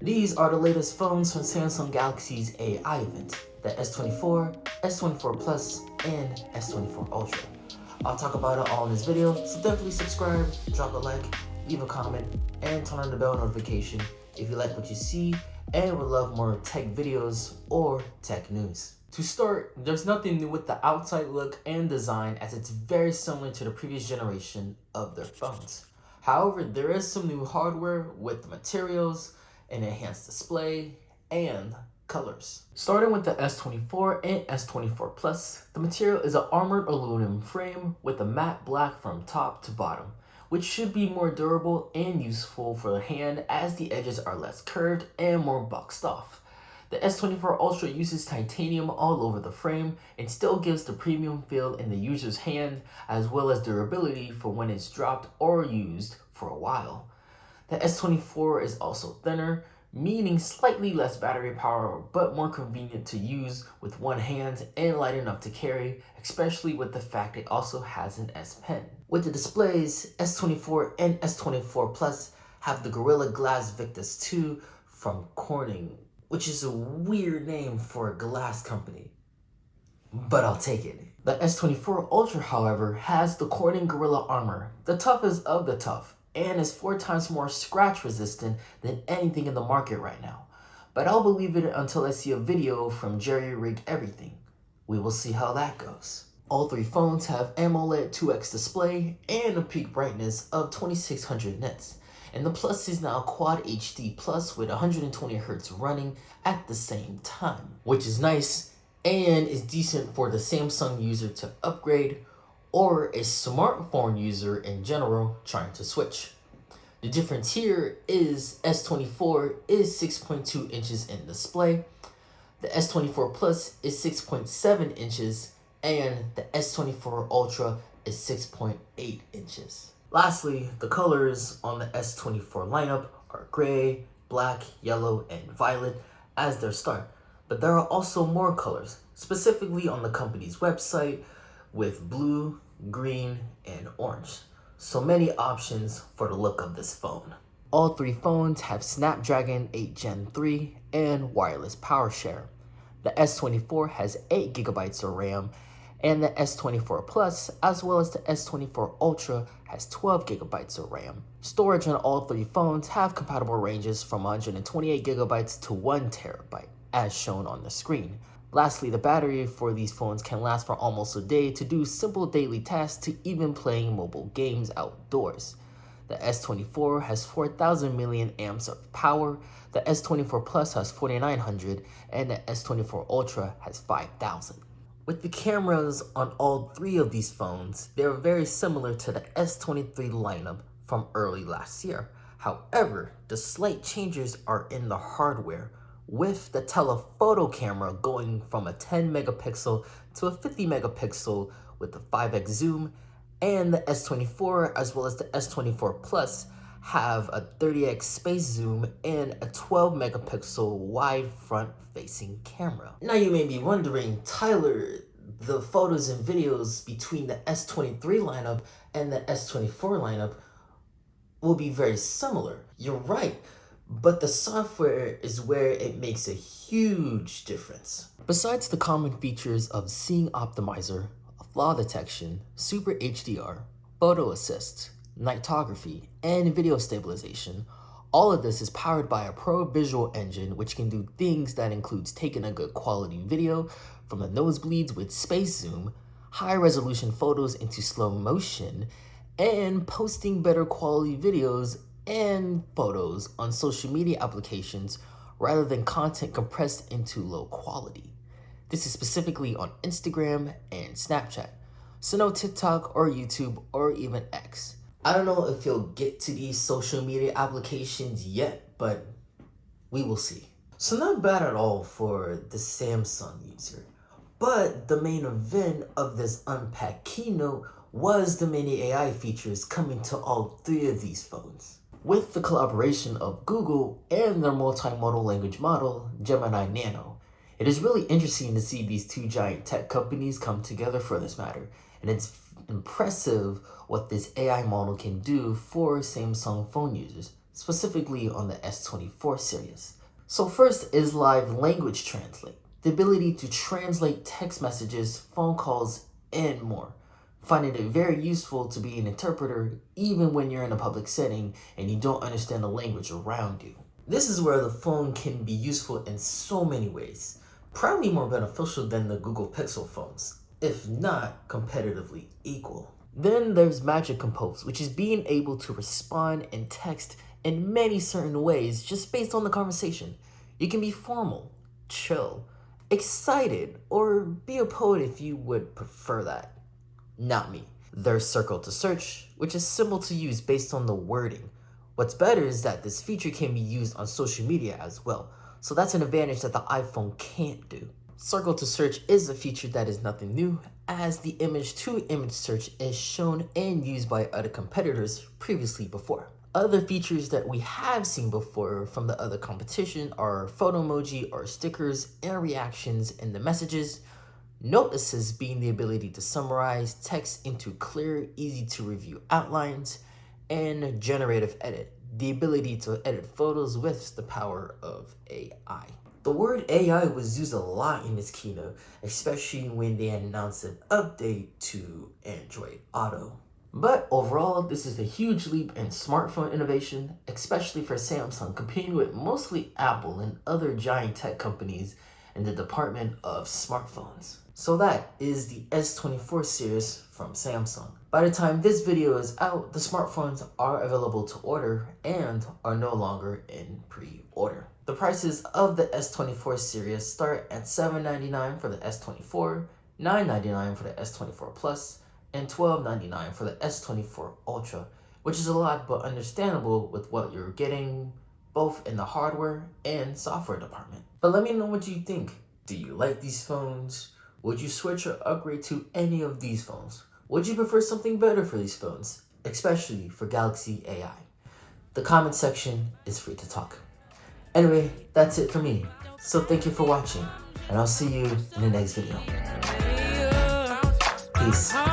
These are the latest phones from Samsung Galaxy's AI event, the S24, S24 Plus, and S24 Ultra. I'll talk about it all in this video, so definitely subscribe, drop a like, leave a comment, and turn on the bell notification if you like what you see and would love more tech videos or tech news. To start, there's nothing new with the outside look and design, as it's very similar to the previous generation of their phones. However, there is some new hardware with the materials, an enhanced display, and colors. Starting with the S24 and S24 Plus, the material is an armored aluminum frame with a matte black from top to bottom, which should be more durable and useful for the hand as the edges are less curved and more boxed off. The S24 Ultra uses titanium all over the frame and still gives the premium feel in the user's hand, as well as durability for when it's dropped or used for a while. The S24 is also thinner, meaning slightly less battery power but more convenient to use with one hand and light enough to carry, especially with the fact it also has an S Pen. With the displays, S24 and S24 Plus have the Gorilla Glass Victus 2 from Corning, which is a weird name for a glass company, but I'll take it. The S24 Ultra, however, has the Corning Gorilla Armor, the toughest of the tough, and is 4 times more scratch resistant than anything in the market right now. But I'll believe it until I see a video from Jerry Rig Everything. We will see how that goes. All three phones have AMOLED 2x display and a peak brightness of 2600 nits. And the Plus is now Quad HD Plus with 120Hz running at the same time, which is nice and is decent for the Samsung user to upgrade or a smartphone user in general trying to switch. The difference here is S24 is 6.2 inches in display, the S24 Plus is 6.7 inches, and the S24 Ultra is 6.8 inches. Lastly, the colors on the S24 lineup are gray, black, yellow, and violet as their start, but there are also more colors, specifically on the company's website, with blue, green, and orange. So many options for the look of this phone. All three phones have Snapdragon 8 Gen 3 and wireless power share. The S24 has 8GB of RAM, and the S24 Plus, as well as the S24 Ultra, has 12GB of RAM. Storage on all three phones have compatible ranges from 128GB to 1TB, as shown on the screen. Lastly, the battery for these phones can last for almost a day to do simple daily tasks to even playing mobile games outdoors. The S24 has 4000 milliamps of power, the S24 Plus has 4900, and the S24 Ultra has 5000. With the cameras on all three of these phones, they are very similar to the S23 lineup from early last year. However, the slight changes are in the hardware, with the telephoto camera going from a 10 megapixel to a 50 megapixel with a 5x zoom, and the S24 as well as the S24 Plus have a 30x space zoom and a 12 megapixel wide front facing camera. Now you may be wondering, Tyler, the photos and videos between the S23 lineup and the S24 lineup will be very similar. You're right, but the software is where it makes a huge difference. Besides the common features of Seeing Optimizer, flaw detection, Super HDR, photo assist, nightography, and video stabilization, all of this is powered by a pro visual engine which can do things that includes taking a good quality video from the nosebleeds with space zoom, high resolution photos into slow motion, and posting better quality videos and photos on social media applications rather than content compressed into low quality. This is specifically on Instagram and Snapchat, so no TikTok or YouTube or even X. I don't know if you'll get to these social media applications yet, but we will see. So not bad at all for the Samsung user. But the main event of this Unpacked keynote was the many AI features coming to all three of these phones. With the collaboration of Google and their multimodal language model, Gemini Nano. It is really interesting to see these two giant tech companies come together for this matter, and it's impressive what this AI model can do for Samsung phone users, specifically on the S24 series. So first is live language translate, the ability to translate text messages, phone calls, and more. Finding it very useful to be an interpreter even when you're in a public setting and you don't understand the language around you. This is where the phone can be useful in so many ways, probably more beneficial than the Google Pixel phones, if not competitively equal. Then there's Magic Compose, which is being able to respond in text in many certain ways just based on the conversation. You can be formal, chill, excited, or be a poet if you would prefer that. Not me. There's Circle to Search, which is simple to use based on the wording. What's better is that this feature can be used on social media as well, so that's an advantage that the iPhone can't do. Circle to Search is a feature that is nothing new, as the image-to-image search is shown and used by other competitors previously before. Other features that we have seen before from the other competition are photo emoji or stickers and reactions in the messages, Note Assist being the ability to summarize text into clear, easy to review outlines, and Generative Edit, the ability to edit photos with the power of AI. The word AI was used a lot in this keynote, especially when they announced an update to Android Auto. But overall, this is a huge leap in smartphone innovation, especially for Samsung, competing with mostly Apple and other giant tech companies in the department of smartphones. So that is the S24 series from Samsung. By the time this video is out, the smartphones are available to order and are no longer in pre-order. The prices of the S24 series start at $799 for the S24, $999 for the S24 Plus, and $1299 for the S24 Ultra, which is a lot but understandable with what you're getting both in the hardware and software department. But let me know what you think. Do you like these phones? Would you switch or upgrade to any of these phones? Would you prefer something better for these phones, especially for Galaxy AI? The comment section is free to talk. Anyway, that's it for me. So thank you for watching, and I'll see you in the next video. Peace.